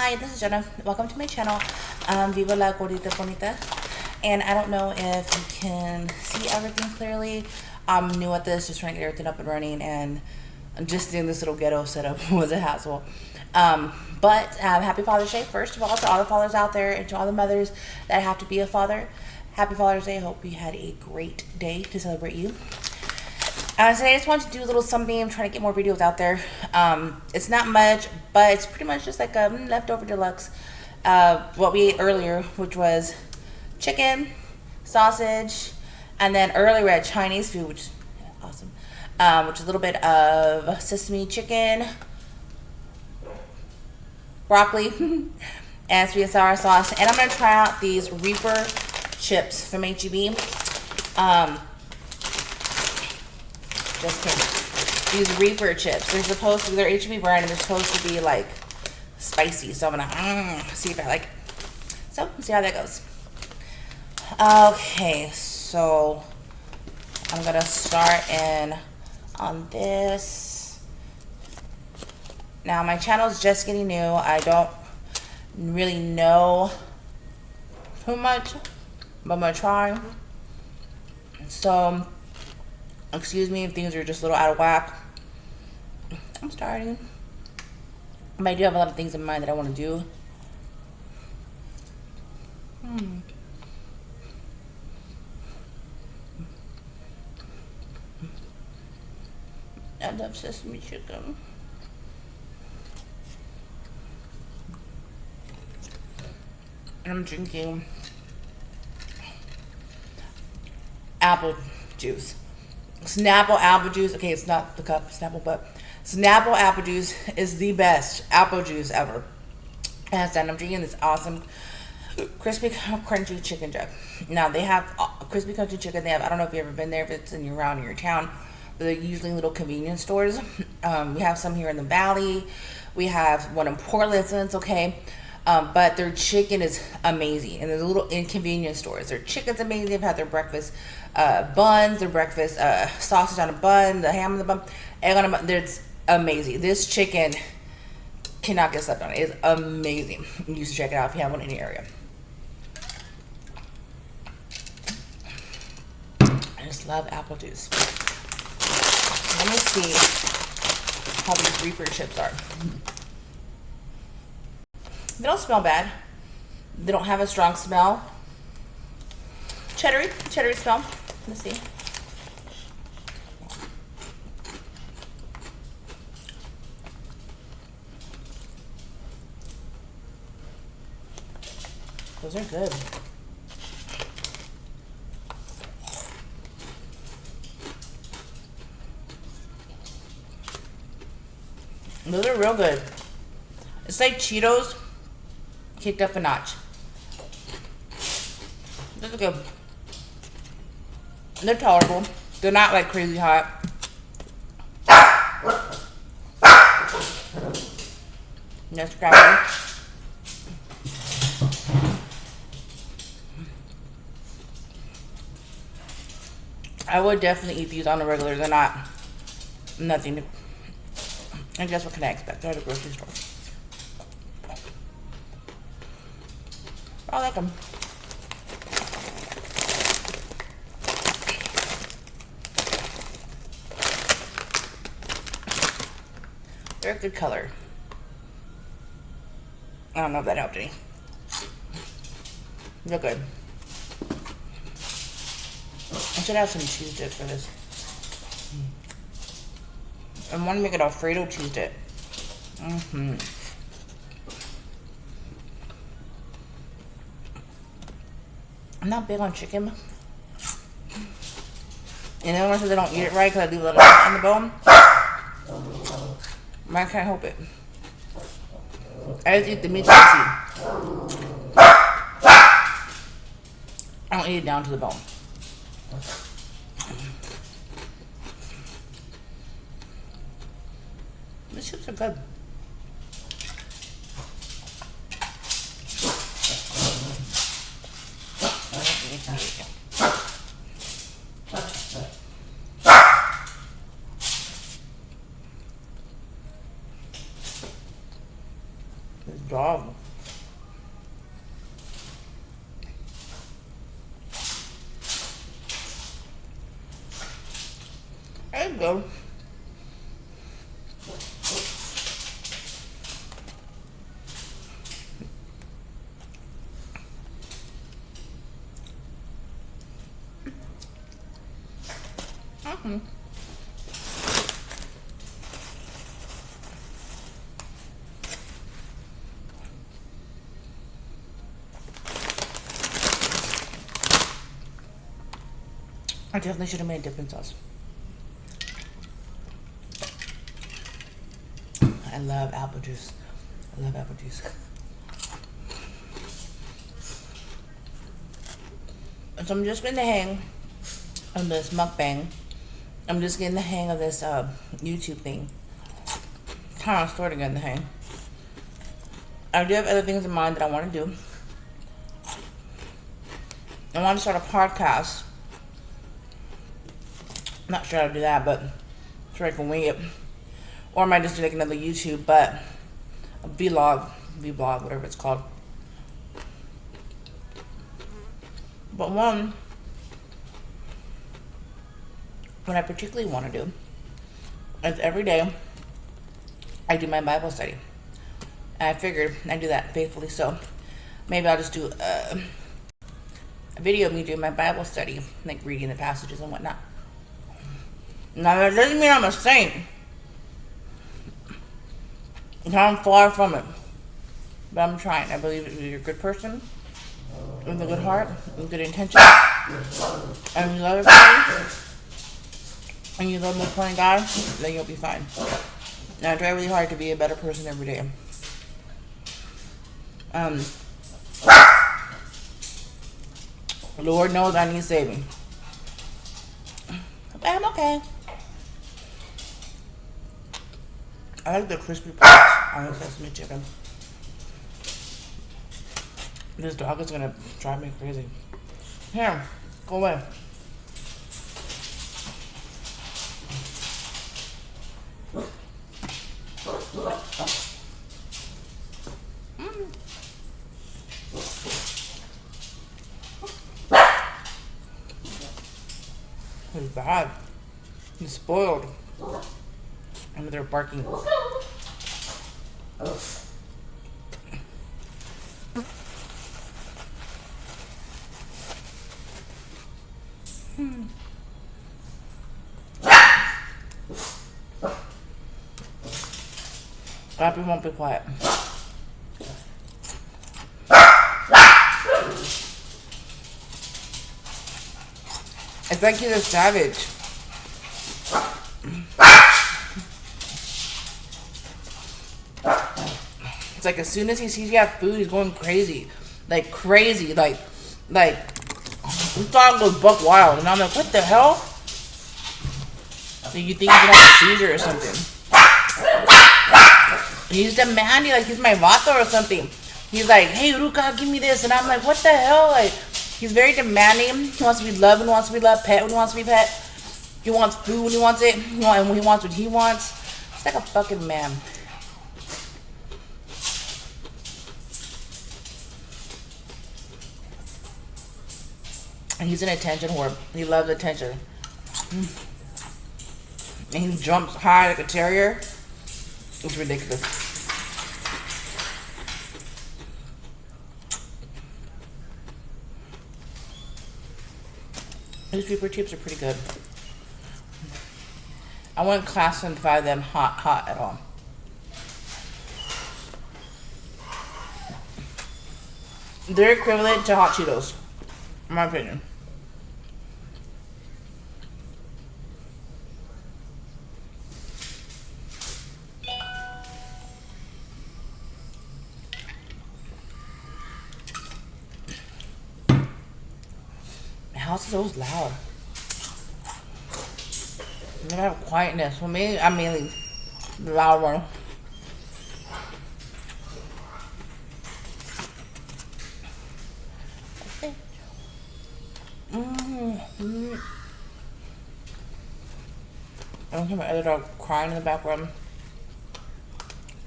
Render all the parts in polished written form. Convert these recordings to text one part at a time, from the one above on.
Hi, this is Jenna. Welcome to my channel, Viva la Gordita Bonita. And I don't know if you can see everything clearly. I'm new at this, just trying to get everything up and running, and just doing this little ghetto setup was a hassle. But happy Father's Day, first of all, to all the fathers out there and to all the mothers that have to be a father. Happy Father's Day. I hope you had a great day to celebrate you. Today I just wanted to do a little something. I'm trying to get more videos out there. It's not much, but it's pretty much just like a leftover deluxe. What we ate earlier, which was chicken, sausage, and then earlier we had Chinese food, which is awesome. Which is a little bit of sesame chicken, broccoli, and sweet and sour sauce. And I'm going to try out these Reaper chips from HEB. Just kidding. These Reaper chips. They're supposed to be, they're HEB brand, and they're supposed to be like spicy. So I'm gonna see if I like it. So let's see how that goes. Okay, so I'm gonna start in on this. Now my channel's just getting new. I don't really know too much, but I'm gonna try. So excuse me if things are just a little out of whack. I'm starting. But I do have a lot of things in mind that I want to do. I love sesame chicken. And I'm drinking apple juice. Snapple apple juice. Okay, it's not the cup Snapple, but Snapple apple juice is the best apple juice ever. And I'm drinking this awesome crispy crunchy chicken jug. Now they have crispy crunchy chicken. They have, I don't know if you've ever been there, if it's around your town, but they're usually little convenience stores. We have some here in the valley. We have one in Portland, so it's okay. But their chicken is amazing, and there's little inconvenience stores. Their chicken's amazing. They've had their breakfast buns, their breakfast sausage on a bun, the ham on the bun, egg on a bun. It's amazing. This chicken cannot get slept on. It's amazing. You should check it out if you have one in your area. I just love apple juice. Let me see how these Reaper chips are. They don't smell bad. They don't have a strong smell. Cheddar smell. Let's see. Those are good. Those are real good. It's like Cheetos kicked up a notch. Those are good. They're tolerable. They're not like crazy hot. That's crappy. I would definitely eat these on the regular. They're not nothing. I guess what can I expect? They're at a grocery store. I like them. They're a good color. I don't know if that helped any. They're good. I should have some cheese dip for this. I want to make it Alfredo cheese dip. I'm not big on chicken. And everyone says they don't eat it right because I leave a little on the bone. I can't help it. I just eat the meat spicy. I don't eat it down to the bone. The chips are good. Dog. There you go. I definitely should have made dipping sauce. I love apple juice. I love apple juice. So I'm just getting the hang of this mukbang. I'm just getting the hang of this YouTube thing. Kind of sort of getting the hang. I do have other things in mind that I want to do. I want to start a podcast. Not sure how to do that, but sure I can wing it. Or I might just do like another YouTube, but a vlog, whatever it's called. But what I particularly want to do is every day I do my Bible study. And I figured I do that faithfully, so maybe I'll just do a video of me doing my Bible study, like reading the passages and whatnot. Now that doesn't mean I'm a saint. I'm far from it. But I'm trying. I believe if you're a good person, with a good heart, with good intention, and you love everybody, and you love the point of God, then you'll be fine. Now I try really hard to be a better person every day. Lord knows I need saving. But I'm okay. I like the crispy parts on the sesame chicken. This dog is gonna drive me crazy. Here, go away. He's bad. He's spoiled. And they're barking. Papi won't be quiet. It's like he's a savage. It's like as soon as he sees you have food, he's going crazy. Like crazy. Like this dog goes buck wild. And I'm like, what the hell? So you think he's gonna have a seizure or something. He's demanding, like he's my vato or something. He's like, hey Ruka, give me this. And I'm like, what the hell? Like, he's very demanding. He wants to be loved when he wants to be loved, pet when he wants to be pet. He wants food when he wants it. And when he wants what he wants. It's like a fucking man. And he's an attention whore. He loves attention. And he jumps high like a terrier. It's ridiculous. These Reaper chips are pretty good. I wouldn't classify them hot at all. They're equivalent to hot Cheetos, in my opinion. My house is always loud. I never have quietness. For me, I'm mainly the loud one. I don't hear my other dog crying in the background.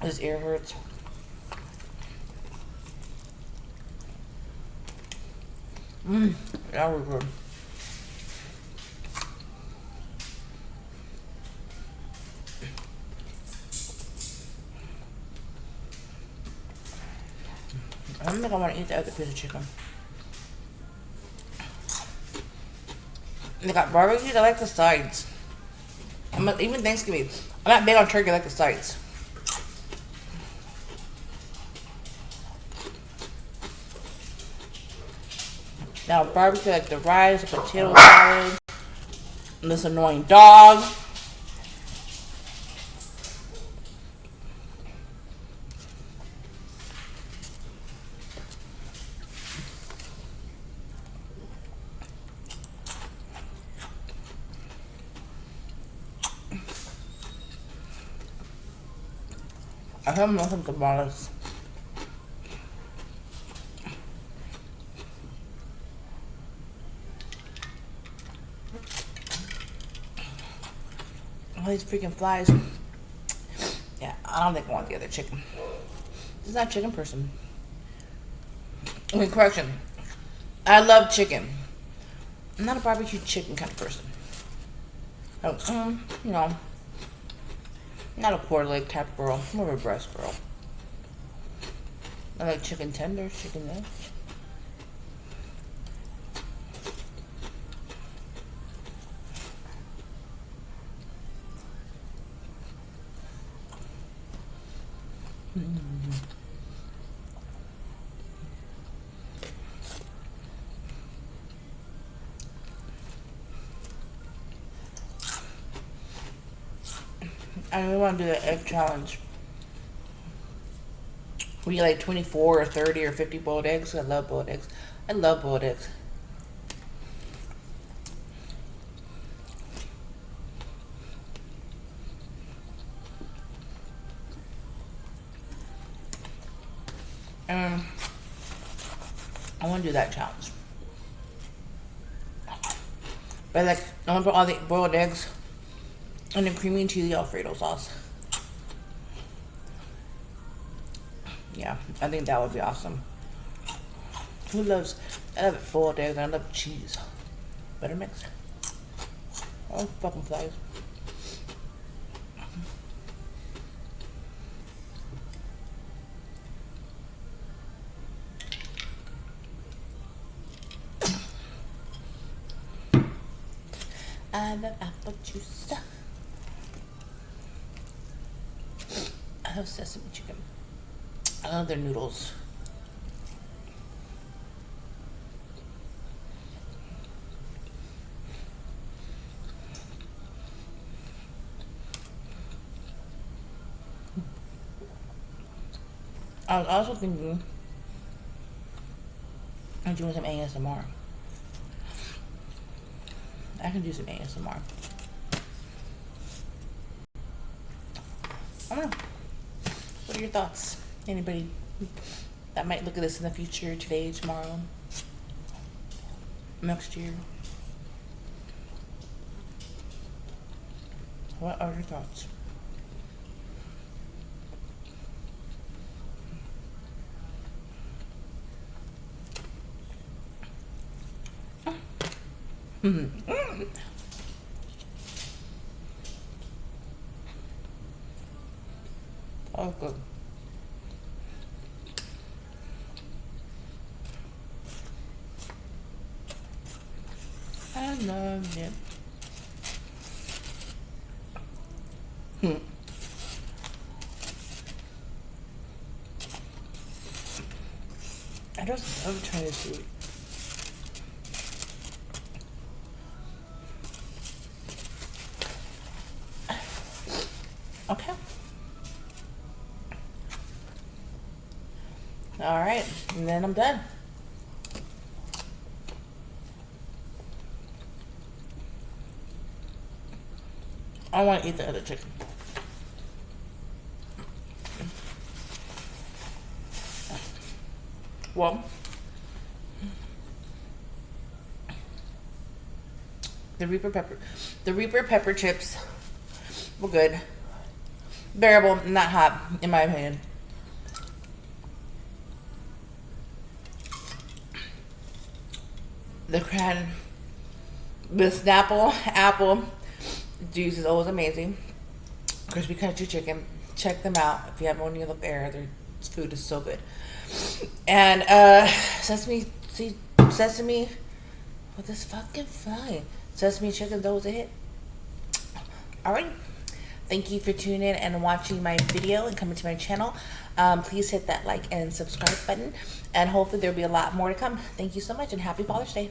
His ear hurts. Mmm, that was good. I don't think I want to eat the other piece of chicken. They got barbecues. I like the sides. Even Thanksgiving. I'm not big on turkey. I like the sides. Now barbecue, like the rice, the potato salad, and this annoying dog. I have nothing to bonus. All these freaking flies. Yeah, I don't think I want the other chicken. This is not a chicken person. I mean, correction. I love chicken. I'm not a barbecue chicken kind of person. You know, not a quarter leg type of girl. More of a breast girl. I like chicken tenders, chicken legs. I really want to do the egg challenge. We get like 24 or 30 or 50 boiled eggs. I love boiled eggs. I love boiled eggs. I want to do that challenge. But like, I want to put all the boiled eggs and then creamy and cheesy Alfredo sauce. Yeah, I think that would be awesome. Who loves, I love boiled eggs and I love cheese. Better mix. Oh, fucking flies. I love apple juice. I love sesame chicken. I love their noodles. I was also thinking of doing some ASMR. I can do some ASMR. I don't know. What are your thoughts? Anybody that might look at this in the future, today, tomorrow, next year? What are your thoughts? Oh, good. I love it. I just love Chinese food. Okay. All right, and then I'm done. I want to eat the other chicken. Well, the Reaper pepper chips were good. Bearable, not hot, in my opinion. The cran with Snapple apple juice is always amazing. Crispy country chicken. Check them out if you have one near the area. Their food is so good. And sesame. What this fucking flying? Sesame chicken. Those a hit. Alright. Thank you for tuning in and watching my video and coming to my channel. Please hit that like and subscribe button. And hopefully there'll be a lot more to come. Thank you so much and happy Father's Day.